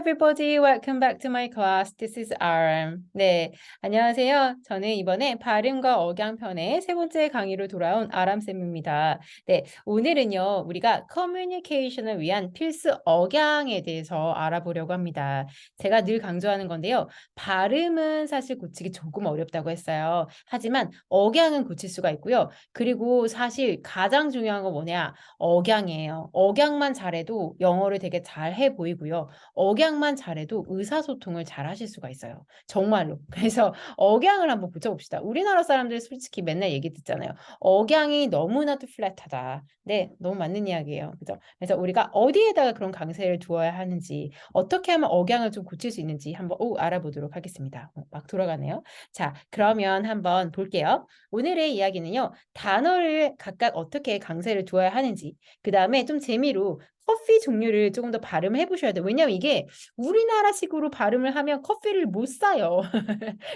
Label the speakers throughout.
Speaker 1: everybody, welcome back to my class. This is RM. 네, 안녕하세요. 저는 이번에 발음과 억양 편의 세 번째 강의로 돌아온 RM쌤입니다. 네, 오늘은요, 우리가 커뮤니케이션을 위한 필수 억양에 대해서 알아보려고 합니다. 제가 늘 강조하는 건데요. 발음은 사실 고치기 조금 어렵다고 했어요. 하지만 억양은 고칠 수가 있고요. 그리고 사실 가장 중요한 건 뭐냐? 억양이에요. 억양만 잘해도 영어를 되게 잘해 보이고요. 억양만 잘해도 의사소통을 잘 하실 수가 있어요. 정말로. 그래서 억양을 한번 붙여봅시다. 우리나라 사람들 솔직히 맨날 얘기 듣잖아요. 억양이 너무나도 플랫하다. 네, 너무 맞는 이야기예요. 그죠? 그래서 우리가 어디에다가 그런 강세를 두어야 하는지, 어떻게 하면 억양을 좀 고칠 수 있는지 한번 알아보도록 하겠습니다. 막 돌아가네요. 자, 그러면 한번 볼게요. 오늘의 이야기는요, 단어를 각각 어떻게 강세를 두어야 하는지, 그 다음에 좀 재미로 커피 종류를 조금 더 발음해 보셔야 돼요. 왜냐하면 이게 우리나라식으로 발음을 하면 커피를 못 사요.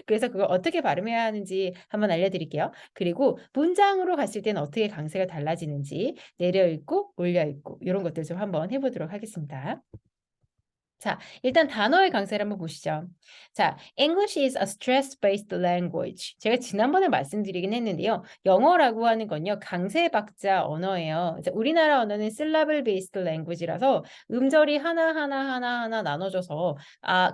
Speaker 1: 그래서 그걸 어떻게 발음해야 하는지 한번 알려드릴게요. 그리고 문장으로 갔을 때는 어떻게 강세가 달라지는지 내려 읽고 올려 읽고 이런 것들 좀 한번 해보도록 하겠습니다. 자, 일단 단어의 강세를 한번 보시죠. 자, English is a stress-based language. 제가 지난번에 말씀드리긴 했는데요. 영어라고 하는 건요. 강세 박자 언어예요. 우리나라 언어는 syllable-based language라서 음절이 하나 나눠져서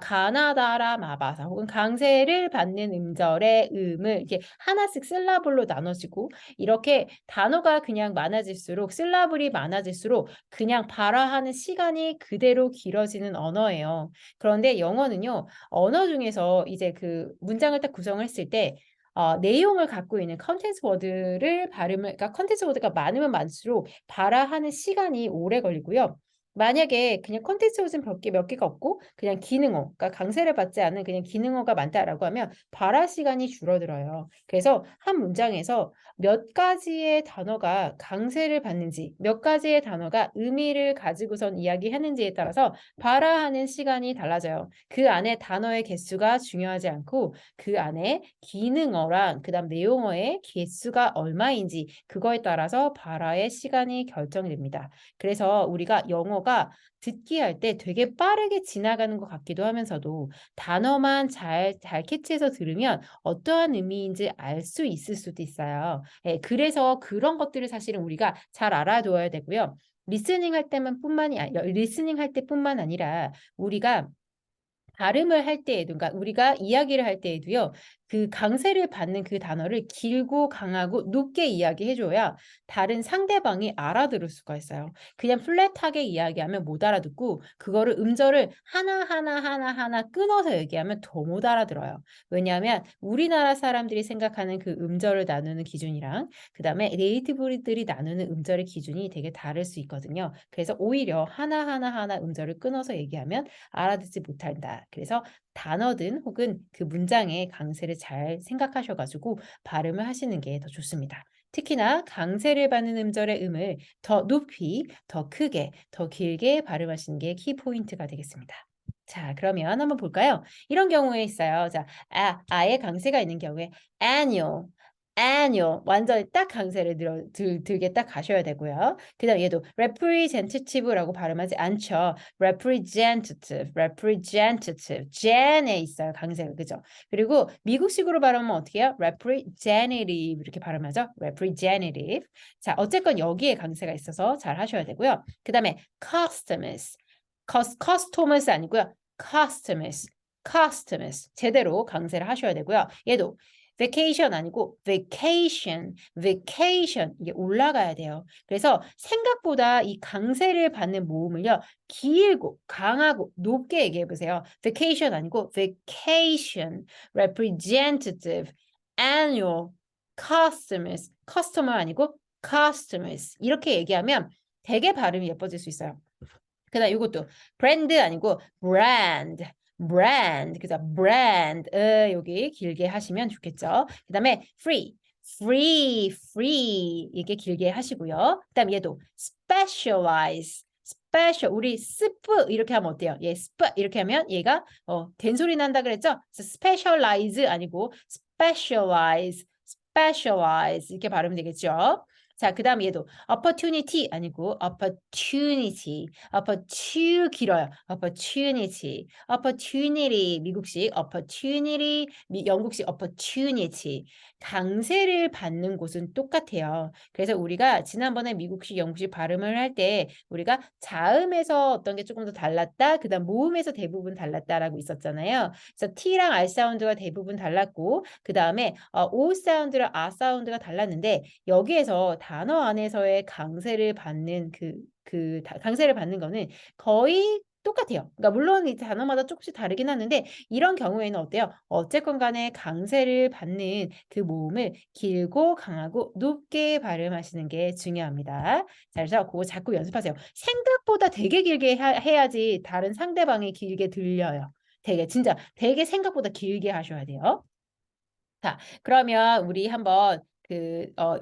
Speaker 1: 가나다라 마바사 혹은 강세를 받는 음절의 음을 이렇게 하나씩 실라블로 나눠지고 이렇게 단어가 그냥 많아질수록 실라블이 많아질수록 그냥 발화하는 시간이 그대로 길어지는 언어예요. 그런데 영어는요, 언어 중에서 이제 그 문장을 딱 구성했을 때 내용을 갖고 있는 컨텐츠 워드를 그러니까 컨텐츠 워드가 많으면 많을수록 발화하는 시간이 오래 걸리고요. 만약에 그냥 컨텐츠 워드는 몇 개가 없고 그냥 기능어, 그러니까 강세를 받지 않은 그냥 기능어가 많다라고 하면 발화 시간이 줄어들어요. 그래서 한 문장에서 몇 가지의 단어가 강세를 받는지, 몇 가지의 단어가 의미를 가지고선 이야기하는지에 따라서 발화하는 시간이 달라져요. 그 안에 단어의 개수가 중요하지 않고 그 안에 기능어랑 그다음 내용어의 개수가 얼마인지 그거에 따라서 발화의 시간이 결정이 됩니다. 그래서 우리가 영어가 듣기 할 때 되게 빠르게 지나가는 것 같기도 하면서도 단어만 잘 캐치해서 들으면 어떠한 의미인지 알 수 있을 수도 있어요. 예, 그래서 그런 것들을 사실은 우리가 잘 알아둬야 되고요. 리스닝 할 때뿐만 아니라 우리가 발음을 할 때에도, 그러니까 우리가 이야기를 할 때에도요, 그 강세를 받는 그 단어를 길고 강하고 높게 이야기해줘야 다른 상대방이 알아들을 수가 있어요. 그냥 플랫하게 이야기하면 못 알아듣고 그거를 음절을 하나 끊어서 얘기하면 더 못 알아들어요. 왜냐하면 우리나라 사람들이 생각하는 그 음절을 나누는 기준이랑 그 다음에 네이티브들이 나누는 음절의 기준이 되게 다를 수 있거든요. 그래서 오히려 하나 음절을 끊어서 얘기하면 알아듣지 못한다. 그래서 단어든 혹은 그 문장의 강세를 잘 생각하셔가지고 발음을 하시는 게 더 좋습니다. 특히나 강세를 받는 음절의 음을 더 높이, 더 크게, 더 길게 발음하시는 게 키포인트가 되겠습니다. 자, 그러면 한번 볼까요? 이런 경우에 있어요. 자, 아예 강세가 있는 경우에 annual 완전히 딱 강세를 들게 딱 가셔야 되고요. 그 다음 얘도 representative라고 발음하지 않죠. representative, gen에 있어요. 강세가, 그죠? 그리고 미국식으로 발음하면 어떻게 해요? representative 이렇게 발음하죠. representative. 자, 어쨌건 여기에 강세가 있어서 잘 하셔야 되고요. 그 다음에 customers 아니고요. customers 제대로 강세를 하셔야 되고요. 얘도 vacation 아니고 vacation 이게 올라가야 돼요. 그래서 생각보다 이 강세를 받는 모음을요. 길고 강하고 높게 얘기해 보세요. vacation 아니고 vacation, representative, annual, customer 아니고 customers 이렇게 얘기하면 되게 발음이 예뻐질 수 있어요. 그다음 이것도 브랜드 아니고 그래서 브랜드 여기 길게 하시면 좋겠죠. 그다음에 free 이게 길게 하시고요. 그다음 얘도 우리 스프 이렇게 하면 어때요? 얘 스프 이렇게 하면 얘가 된소리 난다 그랬죠? specialize 아니고 specialize 이렇게 발음이 되겠죠. 자, 그다음 얘도 opportunity 아니고 opportunity. 길어요. opportunity. opportunity 미국식 opportunity, 영국식 opportunity. 강세를 받는 곳은 똑같아요. 그래서 우리가 지난번에 미국식, 영국식 발음을 할 때 우리가 자음에서 어떤 게 조금 더 달랐다, 그다음 모음에서 대부분 달랐다라고 있었잖아요. 그래서 T랑 R 사운드가 대부분 달랐고, 그다음에 O 사운드랑 아 사운드가 달랐는데 여기에서 단어 안에서의 강세를 받는 강세를 받는 거는 거의 똑같아요. 그러니까 물론 이 단어마다 조금씩 다르긴 하는데 이런 경우에는 어때요? 어쨌건 간에 강세를 받는 그 모음을 길고 강하고 높게 발음하시는 게 중요합니다. 자, 그래서 그거 자꾸 연습하세요. 생각보다 되게 길게 해야지 다른 상대방이 길게 들려요. 진짜 되게 생각보다 길게 하셔야 돼요. 자, 그러면 우리 한번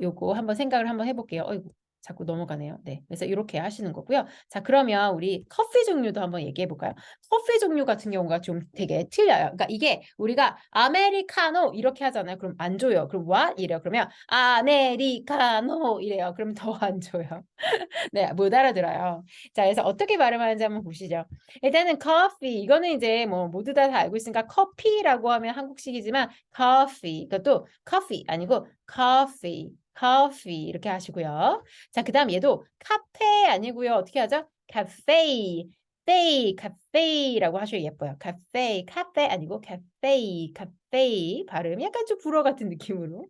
Speaker 1: 요거 한번 생각을 한번 해볼게요. 어이구, 자꾸 넘어가네요. 네, 그래서 이렇게 하시는 거고요. 자, 그러면 우리 커피 종류도 한번 얘기해 볼까요? 커피 종류 같은 경우가 좀 되게 틀려요. 그러니까 이게 우리가 아메리카노 이렇게 하잖아요. 그럼 안 줘요. 그럼 what? 이래요. 그러면 아메리카노 이래요. 그럼 더 안 줘요. 네, 못 알아들어요. 자, 그래서 어떻게 발음하는지 한번 보시죠. 일단은 coffee, 이거는 이제 뭐 모두 다 알고 있으니까 커피라고 하면 한국식이지만 coffee, 이것도 coffee 아니고 coffee 이렇게 하시고요. 자, 그다음 얘도 카페 아니고요. 어떻게 하죠? 카페라고 하셔야 예뻐요. 카페 아니고 카페 발음 약간 좀 불어 같은 느낌으로.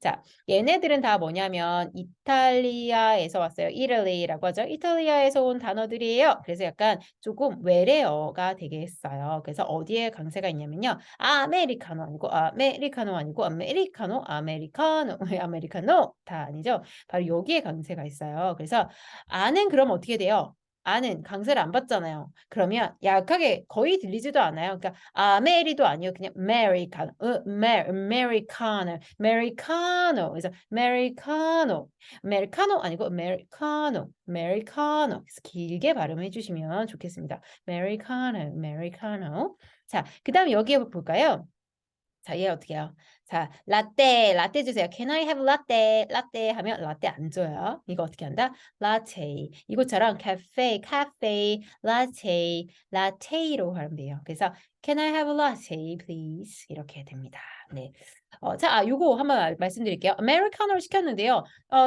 Speaker 1: 자, 얘네들은 다 뭐냐면 이탈리아에서 왔어요. 이탈리라고 하죠. 이탈리아에서 온 단어들이에요. 그래서 약간 조금 외래어가 되겠어요. 그래서 어디에 강세가 있냐면요. 아메리카노 아메리카노 다 아니죠. 바로 여기에 강세가 있어요. 그래서 아는 그럼 어떻게 돼요? 아는 강세를 안 받잖아요. 그러면 약하게 거의 들리지도 않아요. 그러니까 아메리도 아니요. 그냥 메리카노, 메리카노. 그래서 메리카노 아니고 메리카노. 그래서 길게 발음해 주시면 좋겠습니다. 메리카노. 자, 그다음 여기에 볼까요? 자, 얘 어떻게 해요? 자, 라떼 주세요. Can I have 라떼 하면 라떼 안 줘요. 이거 어떻게 한다? 라떼. 이것처럼 카페, 라테로 하면 돼요. 그래서 Can I have a latte, please? 이렇게 됩니다. 네. 자, 요거 한번 말씀드릴게요. 아메리카노를 시켰는데요.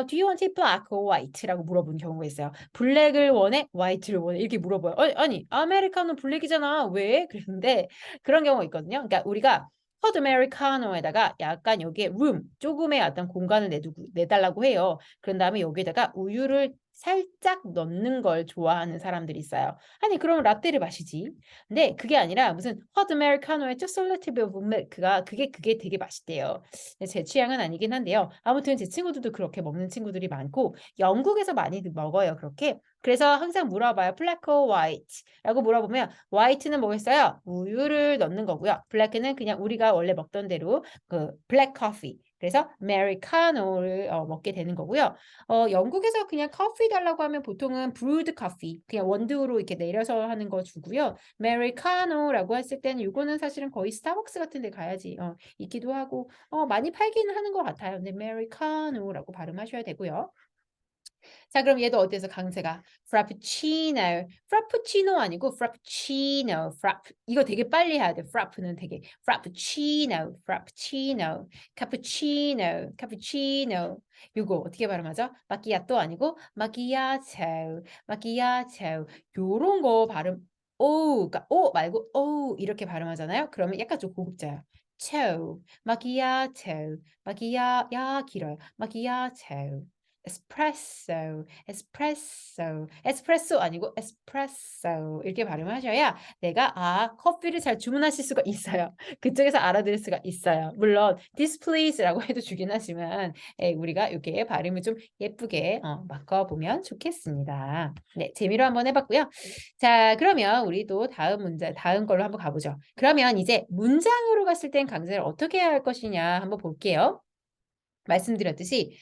Speaker 1: Do you want it black or white?라고 물어본 경우가 있어요. 블랙을 원해? 화이트를 원해? 이렇게 물어봐요. 아니, 아메리카노 블랙이잖아. 왜? 그랬는데 그런 경우가 있거든요. 그러니까 우리가 컷 아메리카노에다가 약간 여기에 조금의 어떤 공간을 내달라고 해요. 그런 다음에 여기에다가 우유를 살짝 넣는 걸 좋아하는 사람들이 있어요. 아니 그럼 라떼를 마시지. 근데 그게 아니라 무슨 헛 아메리카노에 just a little bit of milk가 그게 되게 맛있대요. 제 취향은 아니긴 한데요. 아무튼 제 친구들도 그렇게 먹는 친구들이 많고 영국에서 많이 먹어요. 그렇게. 그래서 항상 물어봐요. black or white라고 물어보면 white는 뭐겠어요? 우유를 넣는 거고요. black는 그냥 우리가 원래 먹던 대로 그 black coffee. 그래서 아메리카노를 먹게 되는 거고요. 영국에서 그냥 커피 달라고 하면 보통은 brewed coffee, 그냥 원두로 이렇게 내려서 하는 거 주고요. 아메리카노라고 했을 때는 이거는 사실은 거의 스타벅스 같은 데 가야지 있기도 하고 많이 팔기는 하는 것 같아요. 근데 아메리카노라고 발음하셔야 되고요. 자, 그럼 얘도 어디에서 강세가? 프라푸치노 아니고 프라푸치노. 이거 되게 빨리 해야 돼. 프라푸는 되게 카푸치노. 이거 어떻게 발음하죠? 마키아토 아니고 마키아토. 요런 거 발음 그러니까 오 말고 오 이렇게 발음하잖아요. 그러면 약간 좀 고급져요. 마키아토, 길어요. 마키아토. 에스프레소 아니고 에스프레소 이렇게 발음하셔야 내가 커피를 잘 주문하실 수가 있어요. 그쪽에서 알아들을 수가 있어요. 물론 this please라고 해도 주긴 하지만 우리가 이렇게 발음을 좀 예쁘게 바꿔보면 좋겠습니다. 네, 재미로 한번 해봤고요. 자, 그러면 우리 또 다음 걸로 한번 가보죠. 그러면 이제 문장으로 갔을 땐 강세를 어떻게 해야 할 것이냐 한번 볼게요. 말씀드렸듯이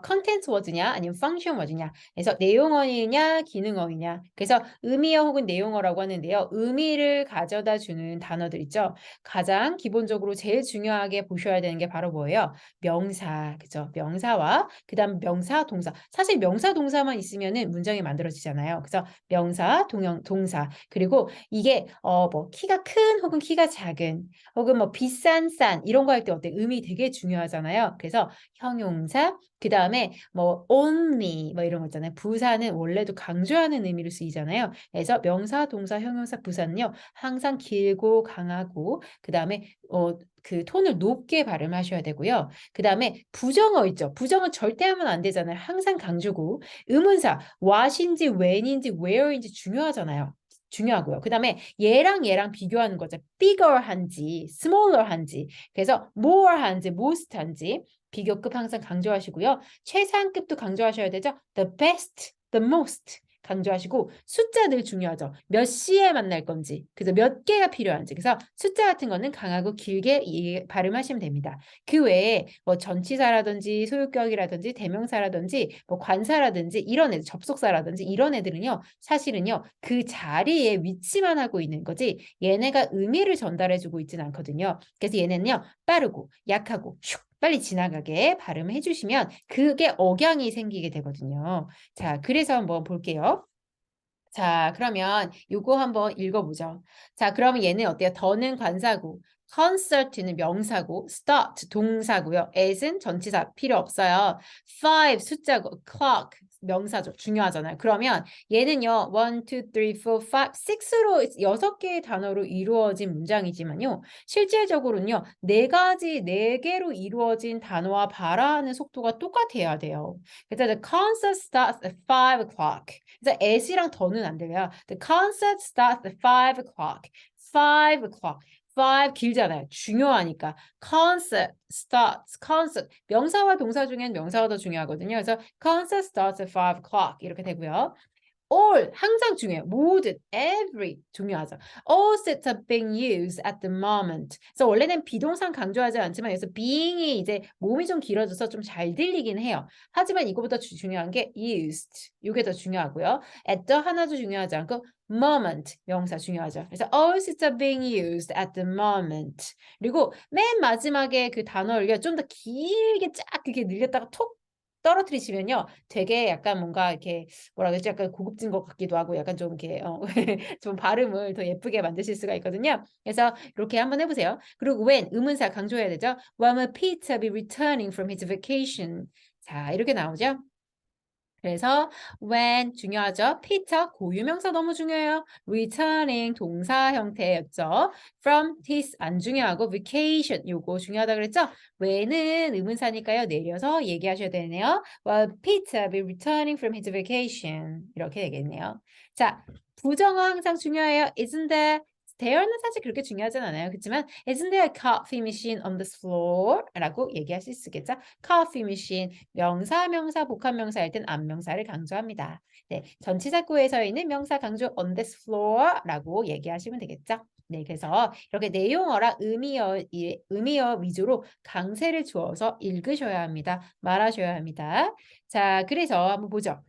Speaker 1: 컨텐츠 워드냐 아니면 펑션 워드냐. 그래서 내용어이냐 기능어이냐. 그래서 의미어 혹은 내용어라고 하는데요. 의미를 가져다 주는 단어들 있죠. 가장 기본적으로 제일 중요하게 보셔야 되는 게 바로 뭐예요? 명사. 그죠? 명사와 그다음 명사, 동사. 사실 명사, 동사만 있으면은 문장이 만들어지잖아요. 그래서 명사, 동사. 그리고 이게 뭐 키가 큰 혹은 키가 작은 혹은 뭐 비싼, 싼 이런 거 할 때 어때? 의미 되게 중요하잖아요. 그래서 형용사, 그다음에 뭐 only 뭐 이런 거 있잖아요. 부사는 원래도 강조하는 의미로 쓰이잖아요. 그래서 명사, 동사, 형용사, 부사는요. 항상 길고 강하고 그다음에 그 톤을 높게 발음하셔야 되고요. 그다음에 부정어 있죠. 부정은 절대 하면 안 되잖아요. 항상 강조고 의문사 what인지 when인지 where인지 중요하잖아요. 중요하고요. 그다음에 얘랑 비교하는 거죠. bigger한지 smaller한지 그래서 more한지 most한지 비교급 항상 강조하시고요. 최상급도 강조하셔야 되죠. The best, the most 강조하시고 숫자 늘 중요하죠. 몇 시에 만날 건지, 그래서 몇 개가 필요한지. 그래서 숫자 같은 거는 강하고 길게 발음하시면 됩니다. 그 외에 뭐 전치사라든지 소유격이라든지 대명사라든지 뭐 관사라든지 이런 애들, 접속사라든지 이런 애들은요. 사실은요. 그 자리에 위치만 하고 있는 거지 얘네가 의미를 전달해주고 있지는 않거든요. 그래서 얘네는요. 빠르고 약하고 슉 빨리 지나가게 발음해 주시면 그게 억양이 생기게 되거든요. 자, 그래서 한번 볼게요. 자, 그러면 요거 한번 읽어보죠. 자, 그러면 얘는 어때요? 더는 관사고, concert는 명사고, start 동사고요. at은 전치사 필요 없어요. five 숫자고, clock 명사죠. 중요하잖아요. 그러면 얘는요. 1, 2, 3, 4, 5, 6로 6개의 단어로 이루어진 문장이지만요. 실제적으로는요. 네 개로 이루어진 단어와 발화하는 속도가 똑같아야 돼요. 그래서 the concert starts at 5 o'clock. 그래서 at이랑 더는 안 돼요. The concert starts at 5 o'clock. 5 o'clock. 5 길잖아요. 중요하니까. concert. 명사와 동사 중엔 명사가 더 중요하거든요. 그래서 concert starts at 5 o'clock 이렇게 되고요. all 항상 중요해요. 모든 every 중요하죠. All sets are being used at the moment. 그래서 원래는 비동사 강조하지 않지만 여기서 being이 이제 몸이 좀 길어져서 좀 잘 들리긴 해요. 하지만 이거보다 중요한 게 used. 이게 더 중요하고요. at the 하나도 중요하지 않고 moment 명사 중요하죠. 그래서 all sets are being used at the moment. 그리고 맨 마지막에 그 단어를 좀 더 길게 쫙 그렇게 늘렸다가 톡 떨어뜨리시면요. 되게 약간 뭔가 이렇게 뭐라 그러지? 약간 고급진 것 같기도 하고 약간 좀 이렇게 좀 발음을 더 예쁘게 만드실 수가 있거든요. 그래서 이렇게 한번 해보세요. 그리고 when 의문사 강조해야 되죠. When will Peter be returning from his vacation? 자, 이렇게 나오죠. 그래서 when 중요하죠. Peter 고유명사 너무 중요해요. returning 동사 형태였죠. from his 안 중요하고 vacation 요거 중요하다 그랬죠. when은 의문사니까요. 내려서 얘기하셔야 되네요. Well, Peter be returning from his vacation 이렇게 되겠네요. 자, 부정어 항상 중요해요. Isn't there는 사실 그렇게 중요하진 않아요. 그렇지만 isn't there a coffee machine on this floor? 라고 얘기할 수 있겠죠. coffee machine 명사, 복합명사 할 땐 앞명사를 강조합니다. 네, 전치사구에서 있는 명사 강조 on this floor 라고 얘기하시면 되겠죠. 네, 그래서 이렇게 내용어랑 의미어 위주로 강세를 주어서 읽으셔야 합니다. 말하셔야 합니다. 자, 그래서 한번 보죠.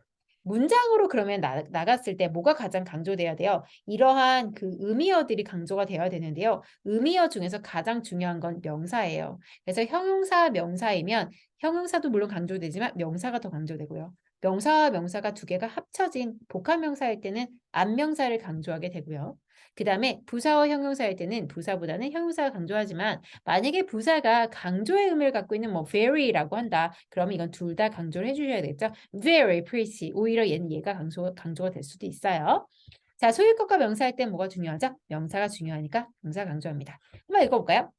Speaker 1: 문장으로 그러면 나갔을 때 뭐가 가장 강조돼야 돼요? 이러한 그 의미어들이 강조가 돼야 되는데요. 의미어 중에서 가장 중요한 건 명사예요. 그래서 형용사, 명사이면 형용사도 물론 강조되지만 명사가 더 강조되고요. 명사와 명사가 두 개가 합쳐진 복합명사일 때는 앞명사를 강조하게 되고요. 그 다음에 부사와 형용사일 때는 부사보다는 형용사가 강조하지만 만약에 부사가 강조의 의미를 갖고 있는 뭐 very라고 한다. 그러면 이건 둘 다 강조를 해주셔야 되겠죠. Very pretty. 오히려 얘가 강조가 될 수도 있어요. 자, 소유격과 명사할 때 뭐가 중요하죠? 명사가 중요하니까 명사 강조합니다. 한번 읽어볼까요?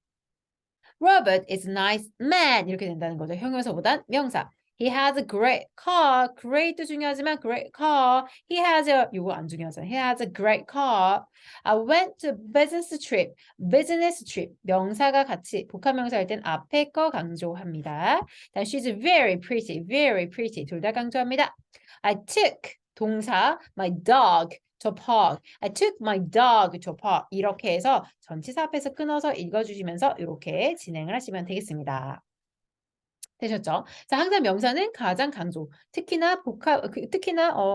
Speaker 1: Robert is a nice man. 이렇게 된다는 거죠. 형용사보단 명사. He has a great car. Great도 중요하지만 great car. He has a 이거 안 중요하잖아요. He has a great car. I went to business trip. Business trip. 명사가 같이 복합명사 할 땐 앞에 거 강조합니다. 다음 she's very pretty. Very pretty. 둘 다 강조합니다. I took 동사 my dog to park. I took my dog to park. 이렇게 해서 전치사 앞에서 끊어서 읽어주시면서 이렇게 진행을 하시면 되겠습니다. 되셨죠? 자, 항상 명사는 가장 강조. 특히나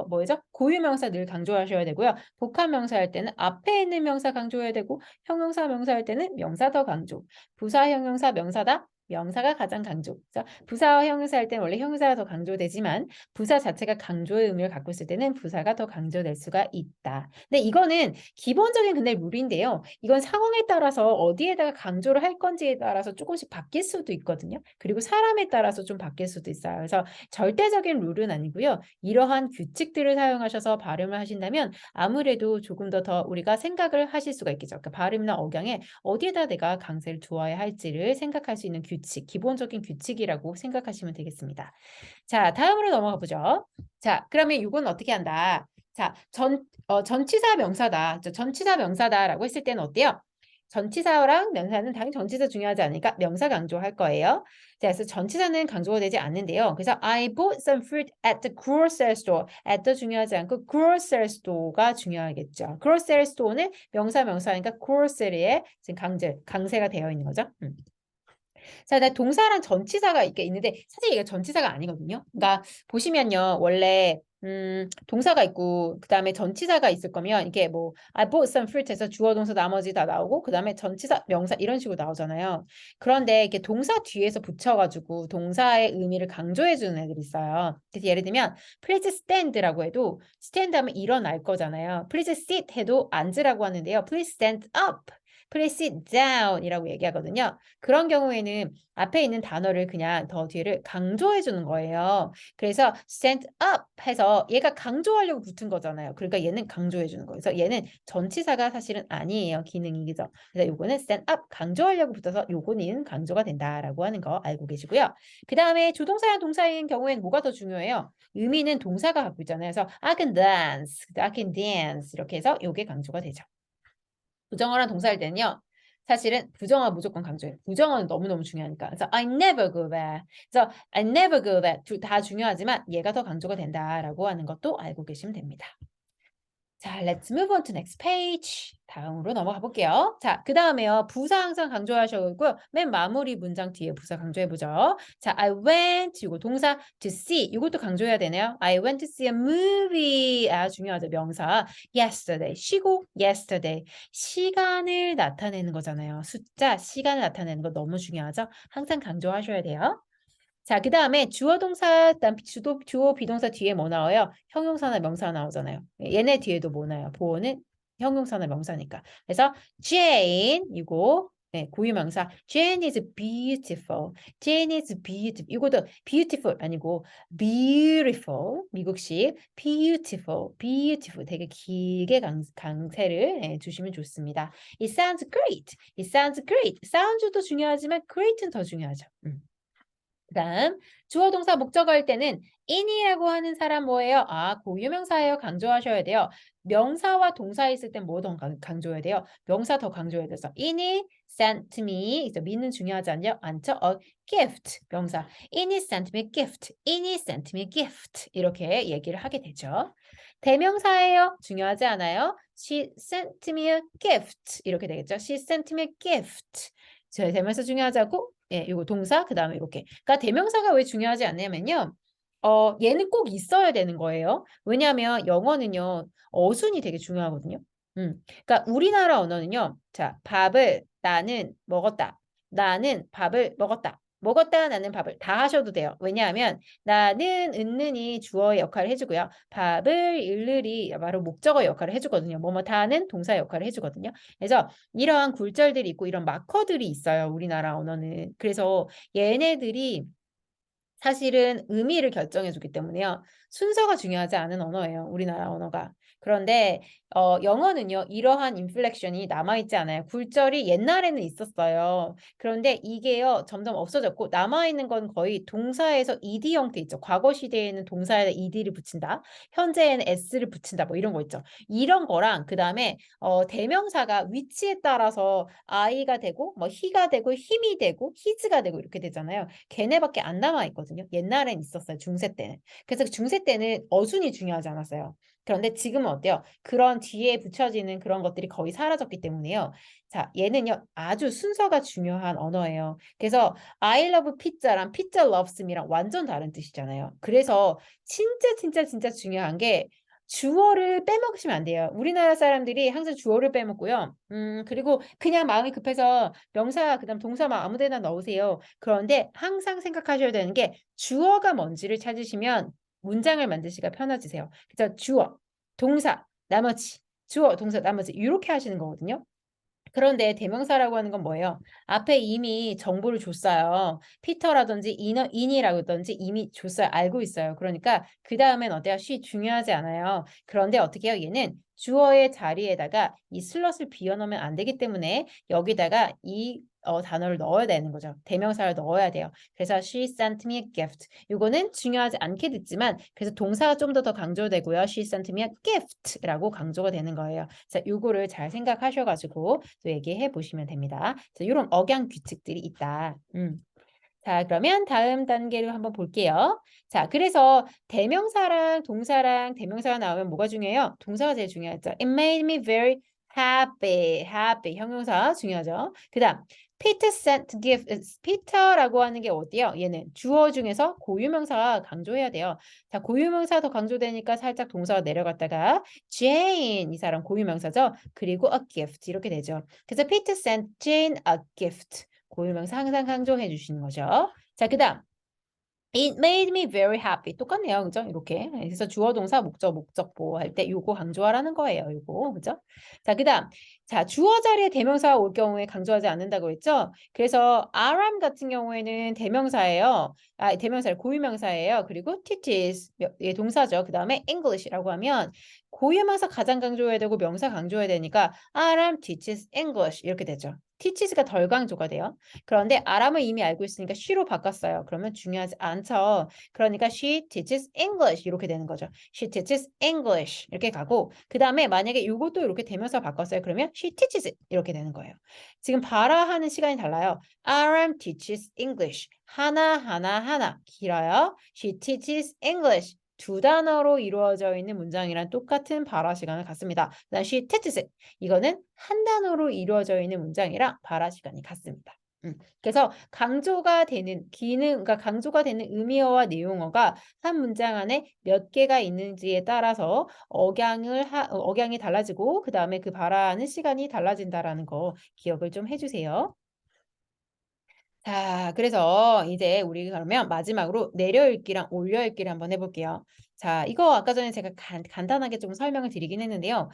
Speaker 1: 뭐죠? 고유 명사 늘 강조하셔야 되고요. 복합 명사할 때는 앞에 있는 명사 강조해야 되고 형용사 명사할 때는 명사 더 강조. 부사 형용사 명사다. 명사가 가장 강조. 그래서 부사와 형용사 할 때는 원래 형용사가 더 강조되지만 부사 자체가 강조의 의미를 갖고 있을 때는 부사가 더 강조될 수가 있다. 근데 이거는 기본적인 근데 룰인데요. 이건 상황에 따라서 어디에다가 강조를 할 건지에 따라서 조금씩 바뀔 수도 있거든요. 그리고 사람에 따라서 좀 바뀔 수도 있어요. 그래서 절대적인 룰은 아니고요. 이러한 규칙들을 사용하셔서 발음을 하신다면 아무래도 조금 더 우리가 생각을 하실 수가 있겠죠. 그러니까 발음이나 억양에 어디에다 내가 강세를 두어야 할지를 생각할 수 있는 규칙, 기본적인 규칙이라고 생각하시면 되겠습니다. 자, 다음으로 넘어가 보죠. 자, 그러면 이건 어떻게 한다? 자, 전치사 명사다. 전치사 명사다라고 했을 때는 어때요? 전치사랑 명사는 당연히 전치사 중요하지 않으니까 명사 강조할 거예요. 자, 그래서 전치사는 강조가 되지 않는데요. 그래서 I bought some fruit at the grocery store. at the 중요하지 않고 grocery store가 중요하겠죠. grocery store는 명사니까 grocery에 지금 강세가 되어 있는 거죠. 자, 동사랑 전치사가 이렇게 있는데 사실 이게 전치사가 아니거든요. 그러니까 보시면요. 원래 동사가 있고 그다음에 전치사가 있을 거면 이게 뭐 I bought some fruit 해서 주어 동사 나머지 다 나오고 그다음에 전치사 명사 이런 식으로 나오잖아요. 그런데 이게 동사 뒤에서 붙여가지고 동사의 의미를 강조해 주는 애들이 있어요. 그래서 예를 들면 please stand라고 해도 stand 하면 일어날 거잖아요. please sit 해도 앉으라고 하는데요. please stand up. please sit down 이라고 얘기하거든요. 그런 경우에는 앞에 있는 단어를 그냥 더 뒤를 강조해 주는 거예요. 그래서 stand up 해서 얘가 강조하려고 붙은 거잖아요. 그러니까 얘는 강조해 주는 거예요. 그래서 얘는 전치사가 사실은 아니에요. 기능이죠. 그래서 요거는 stand up 강조하려고 붙어서 요거는 강조가 된다라고 하는 거 알고 계시고요. 그 다음에 조동사랑 동사인 경우에는 뭐가 더 중요해요? 의미는 동사가 갖고 있잖아요. 그래서 I can dance, I can dance 이렇게 해서 요게 강조가 되죠. 부정어랑 동사할 때는요. 사실은 부정어 무조건 강조해요. 부정어는 너무너무 중요하니까. 그래서 I never go back. 그래서 I never go back. 다 중요하지만 얘가 더 강조가 된다라고 하는 것도 알고 계시면 됩니다. 자, let's move on to next page. 다음으로 넘어가 볼게요. 자, 그 다음에요. 부사 항상 강조하셔고요. 맨 마무리 문장 뒤에 부사 강조해보죠. 자, I went, 이거 동사 to see. 이것도 강조해야 되네요. I went to see a movie. 아, 중요하죠. 명사. yesterday. 쉬고 yesterday. 시간을 나타내는 거잖아요. 숫자, 시간을 나타내는 거 너무 중요하죠. 항상 강조하셔야 돼요. 자, 그 다음에 주어 동사, 주어 비동사 뒤에 뭐 나와요? 형용사나 명사 나오잖아요. 얘네 뒤에도 뭐 나와요? 보어는 형용사나 명사니까. 그래서 Jane 이거 고유 명사. Jane is beautiful. Jane is beautiful. 이것도 beautiful 아니고 beautiful 미국식 beautiful 되게 길게 강세를 주시면 좋습니다. It sounds great. It sounds great. sounds도 중요하지만 great는 더 중요하죠. 그다음 주어 동사 목적어 할 때는 in이라고 하는 사람 뭐예요? 아, 고유명사예요. 강조하셔야 돼요. 명사와 동사 있을 땐 뭐 더 강조해야 돼요? 명사 더 강조해야 돼서 in이 sent me 그래서 me는 중요하지 않죠? A gift 명사 in이 sent me a gift in이 sent me a gift 이렇게 얘기를 하게 되죠. 대명사예요. 중요하지 않아요? She sent me a gift 이렇게 되겠죠. She sent me a gift 대명사 중요하지 않고 이거 동사 그다음에 이렇게. 그러니까 대명사가 왜 중요하지 않냐면요. 얘는 꼭 있어야 되는 거예요. 왜냐하면 영어는요. 어순이 되게 중요하거든요. 그러니까 우리나라 언어는요. 자, 밥을 나는 먹었다. 나는 밥을 먹었다. 먹었다 나는 밥을 다 하셔도 돼요. 왜냐하면 나는 은는이 주어의 역할을 해주고요. 밥을 일일이 바로 목적어 역할을 해주거든요. 뭐뭐 다는 동사 역할을 해주거든요. 그래서 이러한 굴절들이 있고 이런 마커들이 있어요. 우리나라 언어는. 그래서 얘네들이 사실은 의미를 결정해 주기 때문에요. 순서가 중요하지 않은 언어예요. 우리나라 언어가. 그런데 영어는요. 이러한 인플렉션이 남아있지 않아요. 굴절이 옛날에는 있었어요. 그런데 이게요. 점점 없어졌고 남아있는 건 거의 동사에서 ed 형태 있죠. 과거 시대에는 동사에 ed를 붙인다. 현재에는 s를 붙인다. 뭐 이런 거 있죠. 이런 거랑 그다음에 대명사가 위치에 따라서 I가 되고 뭐 he가 되고 him이 되고 his가 되고 이렇게 되잖아요. 걔네밖에 안 남아있거든요. 옛날엔 있었어요. 중세 때는. 그래서 중세 때는 어순이 중요하지 않았어요. 그런데 지금은 어때요? 그런 뒤에 붙여지는 그런 것들이 거의 사라졌기 때문에요. 자, 얘는요, 아주 순서가 중요한 언어예요. 그래서 I love pizza랑 pizza loves me랑 완전 다른 뜻이잖아요. 그래서 진짜 중요한 게 주어를 빼먹으시면 안 돼요. 우리나라 사람들이 항상 주어를 빼먹고요. 그리고 그냥 마음이 급해서 명사, 그다음 동사만 아무 데나 넣으세요. 그런데 항상 생각하셔야 되는 게 주어가 뭔지를 찾으시면 문장을 만드시기가 편해지세요. 그래서 주어, 동사, 나머지, 주어, 동사, 나머지 이렇게 하시는 거거든요. 그런데 대명사라고 하는 건 뭐예요? 앞에 이미 정보를 줬어요. 피터라든지 인이라든지 이미 줬어요. 알고 있어요. 그러니까 그 다음엔 어때요? she 중요하지 않아요. 그런데 어떻게 해요? 얘는 주어의 자리에다가 이 슬롯을 비워놓으면 안 되기 때문에 여기다가 이 단어를 넣어야 되는 거죠. 대명사를 넣어야 돼요. 그래서 she sent me a gift. 이거는 중요하지 않게 듣지만 그래서 동사가 좀 더 강조되고요. she sent me a gift라고 강조가 되는 거예요. 자, 요거를 잘 생각하셔가지고 또 얘기해 보시면 됩니다. 자, 이런 억양 규칙들이 있다. 자, 그러면 다음 단계로 한번 볼게요. 자, 그래서 대명사랑 동사랑 대명사가 나오면 뭐가 중요해요? 동사가 제일 중요하죠. It made me very happy. happy. 형용사 중요하죠. 그 다음, Peter sent gift. Peter라고 하는 게 어디요? 얘는 주어 중에서 고유명사가 강조해야 돼요. 자, 고유명사 더 강조되니까 살짝 동사가 내려갔다가 Jane, 이 사람 고유명사죠. 그리고 a gift 이렇게 되죠. 그래서 Peter sent Jane a gift. 고유명사 항상 강조해 주시는 거죠. 자, 그 다음. It made me very happy. 똑같네요. 그죠? 이렇게. 그래서 주어 동사 목적보 할 때 요거 강조하라는 거예요. 요거. 그죠? 자, 그다음. 자, 주어 자리에 대명사가 올 경우에 강조하지 않는다고 했죠? 그래서 aram 같은 경우에는 대명사예요. 아, 대명사를 고유명사예요. 그리고 teaches 예, 동사죠. 그다음에 English라고 하면 고유명사 가장 강조해야 되고 명사 강조해야 되니까 aram teaches English 이렇게 되죠. teaches가 덜 강조가 돼요. 그런데 아람을 이미 알고 있으니까 she로 바꿨어요. 그러면 중요하지 않죠. 그러니까 she teaches English 이렇게 되는 거죠. She teaches English 이렇게 가고 그 다음에 만약에 이것도 이렇게 대명사 바꿨어요. 그러면 she teaches it 이렇게 되는 거예요. 지금 발화하는 시간이 달라요. Aram teaches English 하나 길어요. She teaches English 두 단어로 이루어져 있는 문장이랑 똑같은 발화 시간을 갖습니다. 그다음 she teaches it 이거는 한 단어로 이루어져 있는 문장이랑 발화 시간이 같습니다. 그래서 강조가 되는 기능, 그러니까 강조가 되는 의미어와 내용어가 한 문장 안에 몇 개가 있는지에 따라서 억양이 달라지고 그 다음에 그 발화하는 시간이 달라진다라는 거 기억을 좀 해주세요. 자, 그래서 이제 우리 그러면 마지막으로 내려읽기랑 올려읽기를 한번 해볼게요. 자, 이거 아까 전에 제가 간단하게 좀 설명을 드리긴 했는데요.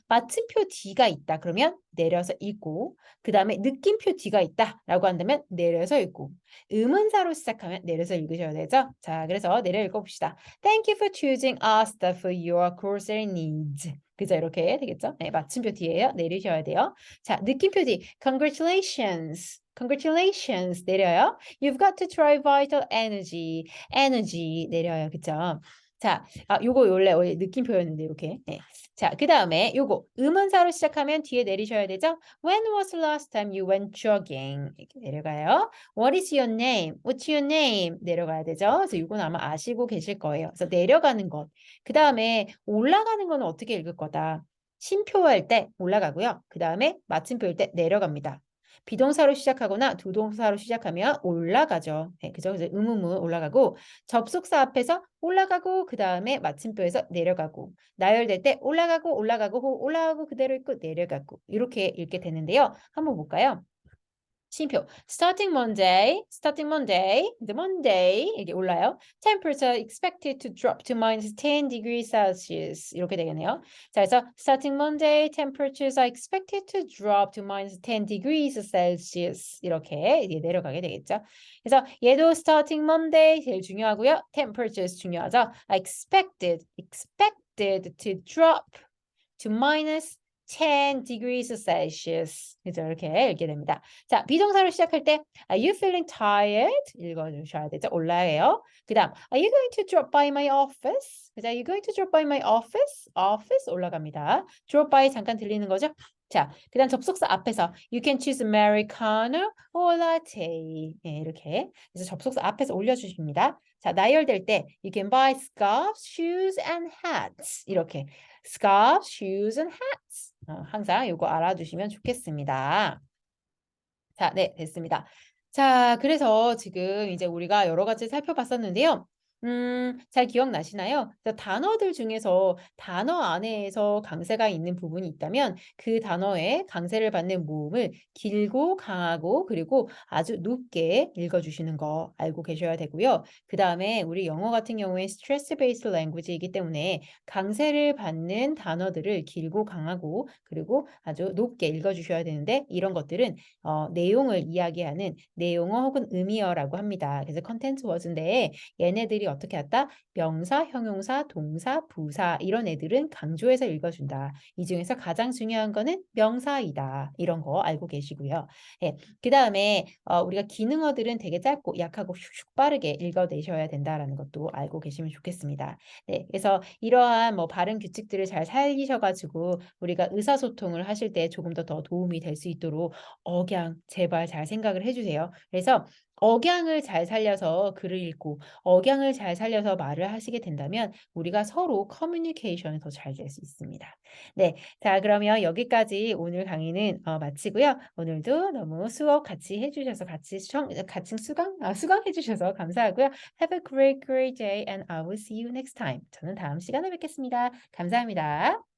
Speaker 1: 마침표 D가 있다. 그러면 내려서 읽고, 그 다음에 느낌표 D가 있다라고 한다면 내려서 읽고, 의문사로 시작하면 내려서 읽으셔야 되죠. 자, 그래서 내려 읽어봅시다. Thank you for choosing us for your grocery needs. 그죠? 이렇게 되겠죠? 네, 마침표 D예요. 내리셔야 돼요. 자, 느낌표 D. Congratulations. Congratulations 내려요. You've got to try vital energy. energy 내려요. 그쵸? 자, 요거 원래 느낌표였는데 이렇게. 네. 자, 그 다음에 요거 의문사로 시작하면 뒤에 내리셔야 되죠? When was the last time you went jogging? 이렇게 내려가요. What is your name? What's your name? 내려가야 되죠? 그래서 이건 아마 아시고 계실 거예요. 그래서 내려가는 것. 그 다음에 올라가는 거는 어떻게 읽을 거다? 심표할 때 올라가고요. 그 다음에 마침표일 때 내려갑니다. 비동사로 시작하거나 두동사로 시작하면 올라가죠. 네, 그죠? 그래서 의문문 올라가고 접속사 앞에서 올라가고 그 다음에 마침표에서 내려가고 나열될 때 올라가고 그대로 있고 내려가고 이렇게 읽게 되는데요. 한번 볼까요? 쉼표 starting Monday, the Monday 이게 올라요. Temperature expected to drop to minus 10 degrees Celsius 이렇게 되겠네요. 자, 그래서 starting Monday, temperatures are expected to drop to minus 10 degrees Celsius 이렇게 이제 내려가게 되겠죠. 그래서 얘도 starting Monday 제일 중요하고요. temperatures 중요하죠. expected to drop to minus 10 degrees Celsius. 그죠? 이렇게 읽게 됩니다. 자, 비동사로 시작할 때 Are you feeling tired? 읽어주셔야 되죠. 올라해요. 그 다음 Are you going to drop by my office? 그죠? Are you going to drop by my office? office 올라갑니다. drop by 잠깐 들리는 거죠? 자, 그 다음 접속사 앞에서 You can choose Americano or latte. 네, 이렇게. 그래서 접속사 앞에서 올려주십니다. 자, 나열될 때 you can buy scarves, shoes and hats. 이렇게 scarves, shoes and hats. 항상 이거 알아두시면 좋겠습니다. 자, 네, 됐습니다. 자, 그래서 지금 이제 우리가 여러 가지 살펴봤었는데요. 잘 기억나시나요? 단어들 중에서 단어 안에서 강세가 있는 부분이 있다면 그 단어에 강세를 받는 모음을 길고 강하고 그리고 아주 높게 읽어주시는 거 알고 계셔야 되고요. 그 다음에 우리 영어 같은 경우에 stress based language이기 때문에 강세를 받는 단어들을 길고 강하고 그리고 아주 높게 읽어주셔야 되는데 이런 것들은 내용을 이야기하는 내용어 혹은 의미어라고 합니다. 그래서 컨텐츠 워즈인데 얘네들이 어떻게 했다? 명사, 형용사, 동사, 부사 이런 애들은 강조해서 읽어준다. 이 중에서 가장 중요한 거는 명사이다. 이런 거 알고 계시고요. 예, 그 다음에 우리가 기능어들은 되게 짧고 약하고 슉슉 빠르게 읽어내셔야 된다라는 것도 알고 계시면 좋겠습니다. 네, 그래서 이러한 뭐 발음 규칙들을 잘 살리셔가지고 우리가 의사소통을 하실 때 조금 더 도움이 될 수 있도록 억양 제발 잘 생각을 해주세요. 그래서 억양을 잘 살려서 글을 읽고 억양을 잘 살려서 말을 하시게 된다면 우리가 서로 커뮤니케이션이 더 잘 될 수 있습니다. 네, 자 그러면 여기까지 오늘 강의는 마치고요. 오늘도 너무 수업 같이 해주셔서 같이 수강해 주셔서 감사하고요. Have a great day and I will see you next time. 저는 다음 시간에 뵙겠습니다. 감사합니다.